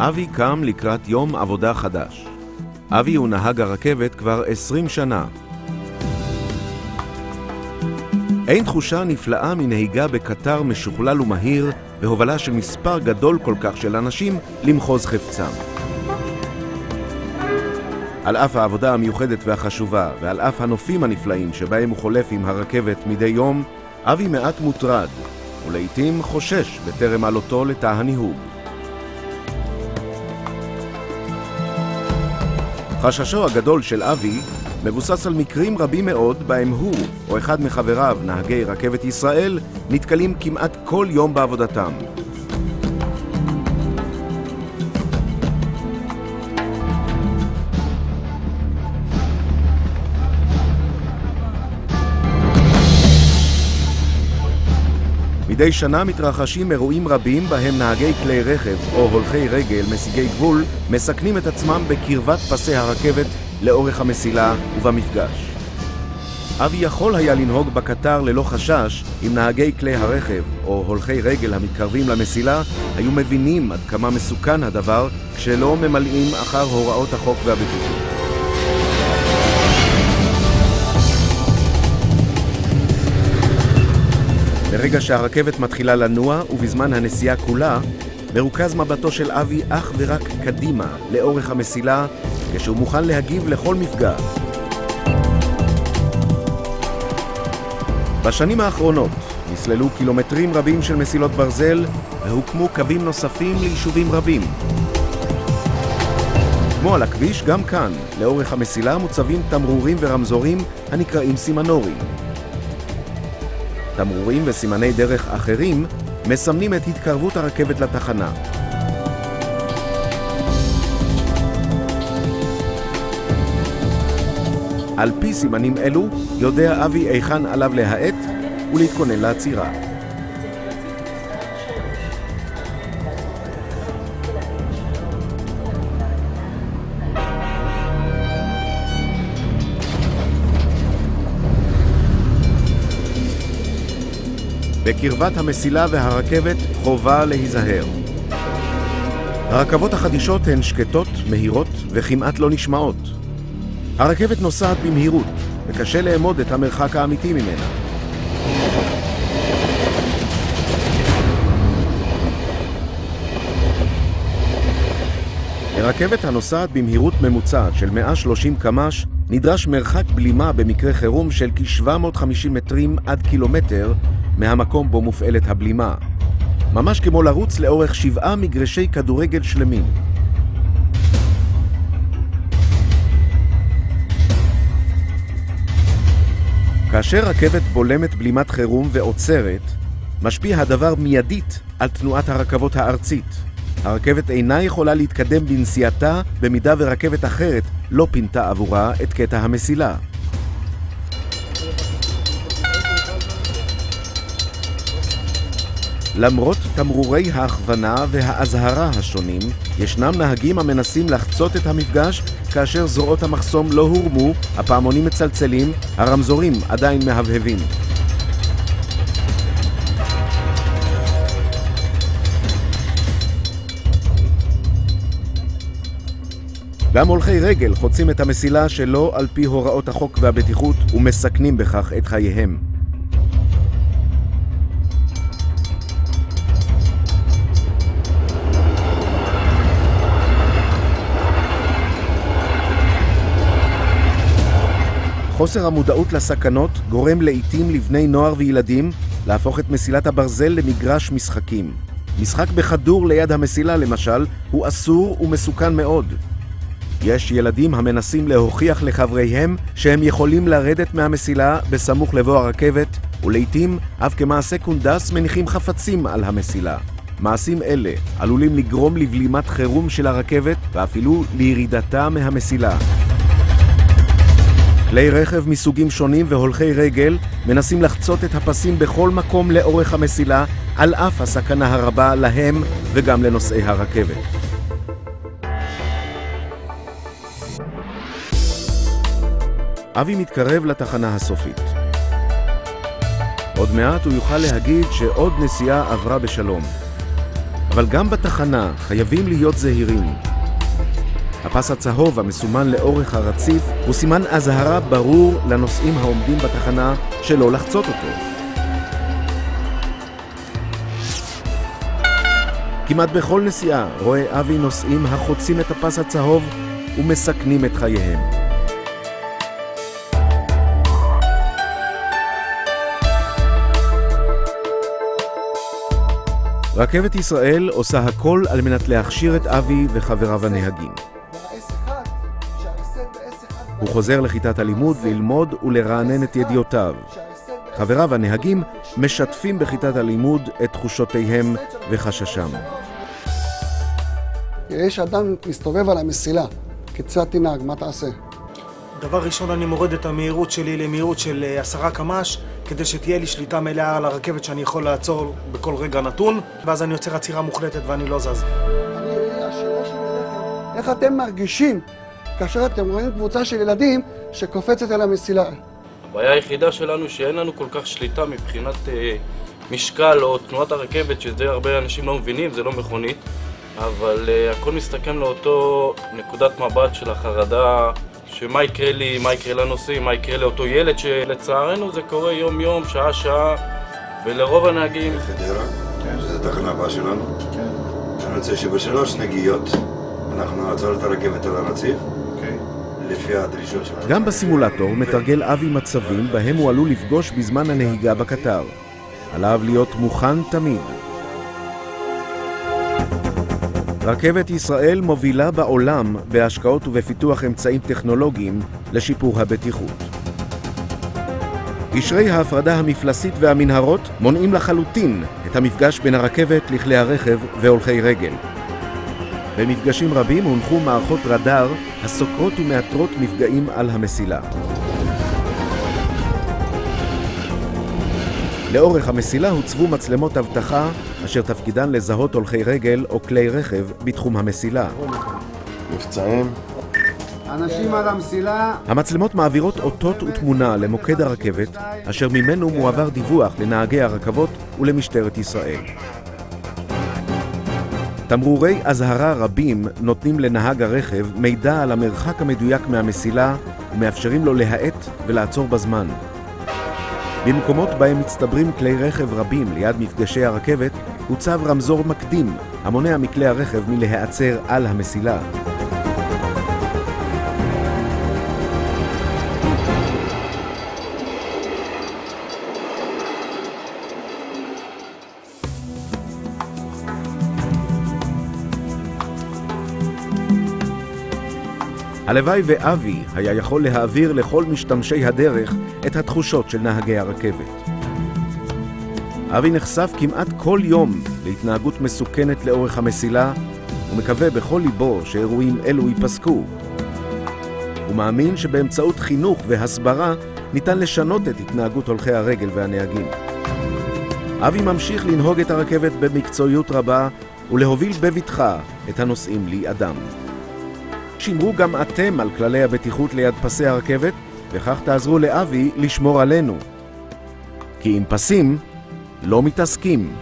אבי קם לקראת יום עבודה חדש. אבי הוא נהג הרכבת כבר 20 שנה. אין תחושה נפלאה מנהיגה בקטר משוכלל ומהיר, בהובלה של מספר גדול כל כך של אנשים למחוז חפצם. על אף העבודה המיוחדת והחשובה, ועל אף הנופים הנפלאים שבהם הוא חולף עם הרכבת מדי יום, אבי מעט מוטרד, ולעיתים חושש בטרם עלותו לתא הניהוג. חששו הגדול של אבי מבוסס על מקרים רבים מאוד בהם הוא או אחד מחבריו, נהגי רכבת ישראל, נתקלים כמעט כל יום בעבודתם. מדי שנה מתרחשים אירועים רבים בהם נהגי כלי רכב או הולכי רגל מסיגי גבול מסכנים את עצמם בקרבת פסי הרכבת לאורך המסילה ובמפגש. אבי יכול היה לנהוג בקטר ללא חשש אם נהגי כלי הרכב או הולכי רגל המתקרבים למסילה היו מבינים עד כמה מסוכן הדבר כשלא ממלאים אחר הוראות החוק והבטיחות. ברגע שהרכבת מתחילה לנוע ובזמן הנסיעה כולה, מרוכז מבטו של אבי אך ורק קדימה לאורך המסילה, כשהוא מוכן להגיב לכל מפגע. בשנים האחרונות נסללו קילומטרים רבים של מסילות ברזל והוקמו קווים נוספים ליישובים רבים. כמו על הכביש, גם כאן, לאורך המסילה מוצבים תמרורים ורמזורים הנקראים סימנורים. תמרורים וסימני דרך אחרים מסמנים את התקרבות הרכבת לתחנה. על פי סימנים אלו יודע אבי היכן עליו להאט ולהתכונן לעצירה. בקרבת המסילה והרכבת חובה להיזהר. הרכבות החדישות הן שקטות, מהירות וכמעט לא נשמעות. הרכבת נוסעת במהירות וקשה לאמוד את המרחק האמיתי ממנה. לרכבת הנוסעת במהירות ממוצעת של 130 קמ"ש נדרש מרחק בלימה במקרה חירום של כ-750 מטרים עד קילומטר מהמקום בו מופעלת הבלימה. ממש כמו לרוץ לאורך 7 מגרשי כדורגל שלמים. כאשר רכבת בולמת בלימת חירום ועוצרת, משפיע הדבר מיידית על תנועת הרכבות הארצית. הרכבת אינה יכולה להתקדם בנסיעתה במידה ורכבת אחרת לא פינתה עבורה את קטע המסילה. למרות תמרורי ההכוונה והאזהרה השונים, ישנם נהגים המנסים לחצות את המפגש כאשר זרועות המחסום לא הורמו, הפעמונים מצלצלים, הרמזורים עדיין מהבהבים. גם הולכי רגל חוצים את המסילה שלא על פי הוראות החוק והבטיחות ומסכנים בכך את חייהם. חוסר המודעות לסכנות גורם לעתים לבני נוער וילדים להפוך את מסילת הברזל למגרש משחקים. משחק בכדור ליד המסילה למשל הוא אסור ומסוכן מאוד. יש ילדים המנסים להוכיח לחבריהם שהם יכולים לרדת מהמסילה בסמוך לבוא הרכבת, ולעיתים אף כמעשה קונדס מניחים חפצים על המסילה. מעשים אלה עלולים לגרום לבלימת חירום של הרכבת ואפילו לירידתה מהמסילה. כלי רכב מסוגים שונים והולכי רגל מנסים לחצות את הפסים בכל מקום לאורך המסילה על אף הסכנה הרבה להם וגם לנוסעי הרכבת. אבי מתקרב לתחנה הסופית. עוד מעט הוא יוכל להגיד שעוד נסיעה עברה בשלום. אבל גם בתחנה חייבים להיות זהירים. הפס הצהוב המסומן לאורך הרציף הוא סימן אזהרה ברור לנוסעים העומדים בתחנה שלא לחצות אותו. כמעט בכל נסיעה רואה אבי נוסעים החוצים את הפס הצהוב ומסכנים את חייהם. רכבת ישראל עושה הכל על מנת להכשיר את אבי וחבריו הנהגים. הוא חוזר לכיתת הלימוד ללמוד ולרענן את ידיעותיו. חבריו הנהגים משתפים בכיתת הלימוד את תחושותיהם וחששם. יש אדם מסתובב על המסילה, כיצד תנהג, מה תעשה? דבר ראשון, אני מוריד את המהירות שלי למהירות של 10 קמ"ש, כדי שתהיה לי שליטה מלאה על הרכבת שאני יכול לעצור בכל רגע נתון, ואז אני יוצר עצירה מוחלטת ואני לא זז. השאלה שלי אליכם, איך אתם מרגישים כאשר אתם רואים קבוצה של ילדים שקופצת על המסילה? הבעיה היחידה שלנו שאין לנו כל כך שליטה מבחינת משקל או תנועת הרכבת, שזה הרבה אנשים לא מבינים, זה לא מכונית, אבל הכל מסתכם לאותו נקודת מבט של החרדה, שמה יקרה לי, מה יקרה לנוסעים, מה יקרה לאותו ילד, שלצערנו זה קורה יום יום, שעה שעה, ולרוב הנהגים. חדרה, שזו התחנה הבאה שלנו. אני רוצה שבשלוש נגיעות אנחנו נעצור את הרכבת על הרציף, לפי הדרישות שלנו. גם בסימולטור מתרגל אבי מצבים בהם הוא עלול לפגוש בזמן הנהיגה בקטר. עליו להיות מוכן תמיד. רכבת ישראל מובילה בעולם בהשקעות ובפיתוח אמצעים טכנולוגיים לשיפור הבטיחות. גשרי ההפרדה המפלסית והמנהרות מונעים לחלוטין את המפגש בין הרכבת לכלי הרכב והולכי רגל. במפגשים רבים הונחו מערכות רדאר הסוקרות ומאתרות מפגעים על המסילה. לאורך המסילה הוצבו מצלמות אבטחה אשר תפקידן לזהות הולכי רגל או כלי רכב בתחום המסילה. מבצעים. אנשים על המסילה. המצלמות מעבירות אותות ותמונה למוקד הרכבת, אשר ממנו מועבר דיווח לנהגי הרכבות ולמשטרת ישראל. תמרורי אזהרה רבים נותנים לנהג הרכב מידע על המרחק המדויק מהמסילה ומאפשרים לו להאט ולעצור בזמן. במקומות בהם מצטברים כלי רכב רבים ליד מפגשי הרכבת, הוצב רמזור מקדים המונע מכלי הרכב מלהיעצר על המסילה. הלוואי ואבי היה יכול להעביר לכל משתמשי הדרך את התחושות של נהגי הרכבת. אבי נחשף כמעט כל יום להתנהגות מסוכנת לאורך המסילה, ומקווה בכל ליבו שאירועים אלו ייפסקו. הוא מאמין שבאמצעות חינוך והסברה ניתן לשנות את התנהגות הולכי הרגל והנהגים. אבי ממשיך לנהוג את הרכבת במקצועיות רבה ולהוביל בבטחה את הנוסעים לידם. שמרו גם אתם על כללי הבטיחות ליד פסי הרכבת, וכך תעזרו לאבי לשמור עלינו. כי עם פסים לא מתעסקים.